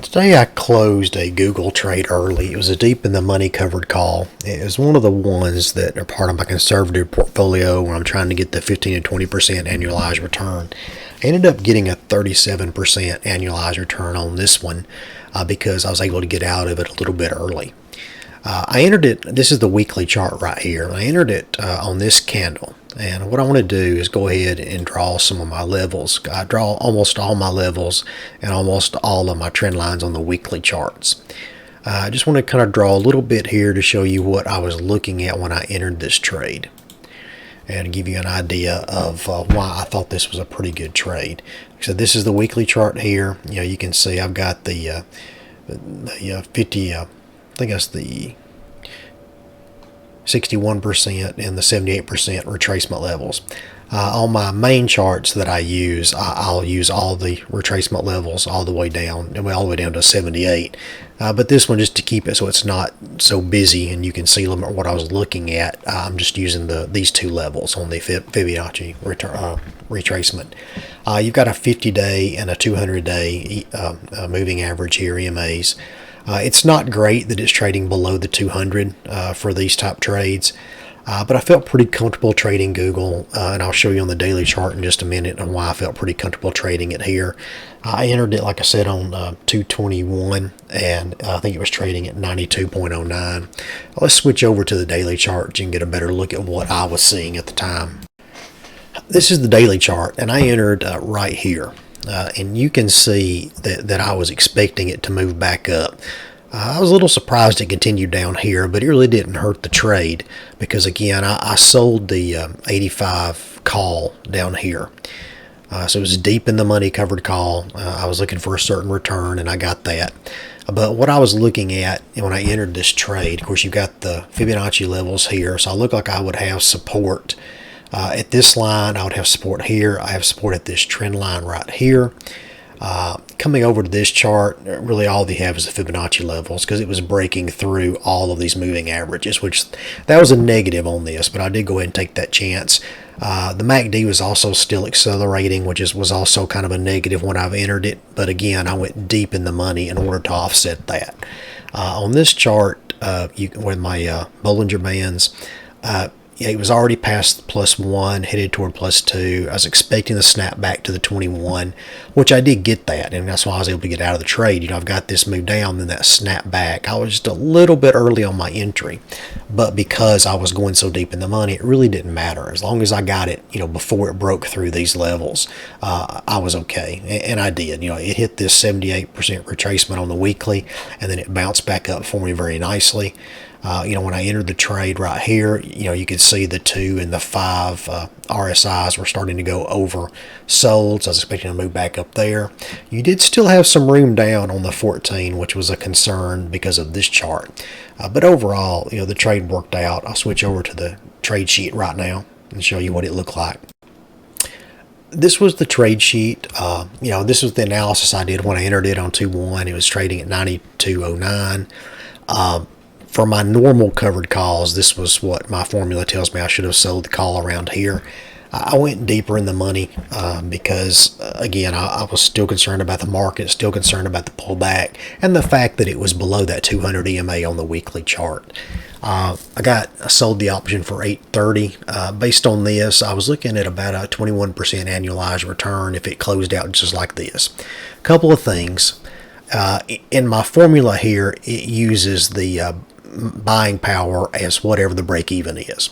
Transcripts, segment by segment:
Today I closed a Google trade early. It was a deep in the money covered call. It was one of the ones that are part of my conservative portfolio where I'm trying to get the 15 to 20% annualized return. I ended up getting a 37% annualized return on this one because I was able to get out of it a little bit early. I entered it, this is the weekly chart right here. I entered it on this candle. And what I want to do is go ahead and draw some of my levels. I draw almost all my levels and almost all of my trend lines on the weekly charts. I just want to kind of draw a little bit here to show you what I was looking at when I entered this trade and give you an idea of why I thought this was a pretty good trade. So this is the weekly chart here. You can see I've got the 50, I think that's the 61% and the 78% retracement levels. On my main charts that I use, I'll use all the retracement levels all the way down, and all the way down to 78. But this one, just to keep it so it's not so busy and you can see what I was looking at, I'm just using these two levels on the Fibonacci retracement. You've got a 50-day and a 200-day moving average here, EMAs. It's not great that it's trading below the 200 for these type trades, but I felt pretty comfortable trading Google, and I'll show you on the daily chart in just a minute on why I felt pretty comfortable trading it here. I entered it, like I said, on 221, and I think it was trading at 92.09. Let's switch over to the daily chart so you can get a better look at what I was seeing at the time. This is the daily chart, and I entered right here. And you can see that I was expecting it to move back up. I was a little surprised it continued down here, but it really didn't hurt the trade because, again, I sold the 85 call down here. So it was deep in the money covered call. I was looking for a certain return, and I got that. But what I was looking at when I entered this trade, of course, you've got the Fibonacci levels here, so I look like I would have support. At this line, I would have support here. I have support at this trend line right here. Coming over to this chart, really all they have is the Fibonacci levels because it was breaking through all of these moving averages, which that was a negative on this, but I did go ahead and take that chance. The MACD was also still accelerating, which was also kind of a negative when I've entered it, but again, I went deep in the money in order to offset that. On this chart, with my Bollinger Bands, it was already past +1, headed toward +2. I was expecting the snap back to the 21, which I did get that, and that's why I was able to get out of the trade. I've got this move down, then that snap back. I was just a little bit early on my entry, but because I was going so deep in the money, it really didn't matter. As long as I got it, before it broke through these levels, I was okay, and I did. It hit this 78% retracement on the weekly, and then it bounced back up for me very nicely. When I entered the trade right here, you could see the 2 and the 5 RSIs were starting to go over sold, so I was expecting to move back up there. You did still have some room down on the 14, which was a concern because of this chart. But overall, the trade worked out. I'll switch over to the trade sheet right now and show you what it looked like. This was the trade sheet. This was the analysis I did when I entered it on 2-1. It was trading at 92.09. For my normal covered calls, this was what my formula tells me I should have sold the call around here. I went deeper in the money because, again, I was still concerned about the market, still concerned about the pullback, and the fact that it was below that 200 EMA on the weekly chart. I sold the option for $830. Based on this, I was looking at about a 21% annualized return if it closed out just like this. A couple of things. In my formula here, it uses the buying power as whatever the break even is.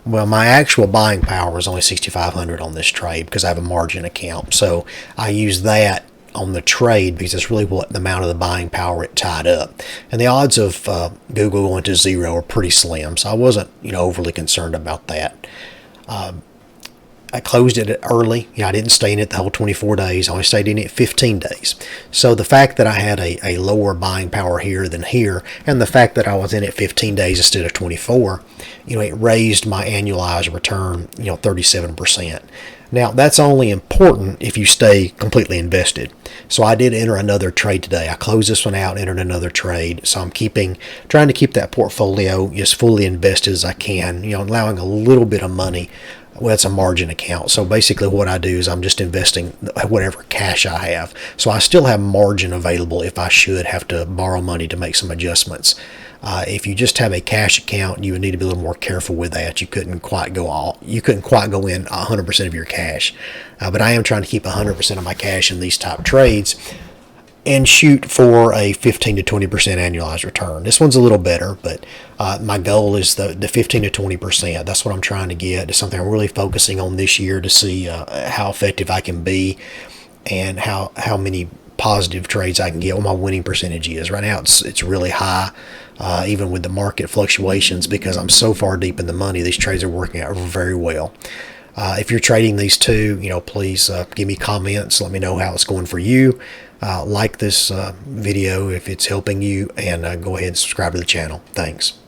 Well, my actual buying power is only 6,500 on this trade because I have a margin account. So I use that on the trade because it's really what the amount of the buying power it tied up. And the odds of Google going to 0 are pretty slim. So I wasn't, overly concerned about that. I closed it early. I didn't stay in it the whole 24 days. I only stayed in it 15 days. So the fact that I had a lower buying power here than here, and the fact that I was in it 15 days instead of 24, it raised my annualized return, 37%. Now, that's only important if you stay completely invested. So I did enter another trade today. I closed this one out, entered another trade. So I'm trying to keep that portfolio as fully invested as I can, allowing a little bit of money Well, it's a margin account. So basically what I do is I'm just investing whatever cash I have. So I still have margin available if I should have to borrow money to make some adjustments. If you just have a cash account, you would need to be a little more careful with that. You couldn't quite go in 100% of your cash. But I am trying to keep 100% of my cash in these type trades and shoot for a 15 to 20% annualized return. This one's a little better, but my goal is the 15 to 20%. That's what I'm trying to get. It's something I'm really focusing on this year to see how effective I can be and how many positive trades I can get, what my winning percentage is. Right now it's really high, even with the market fluctuations, because I'm so far deep in the money. These trades are working out very well. If you're trading these two, please give me comments. Let me know how it's going for you. Like this video if it's helping you, and go ahead and subscribe to the channel. Thanks.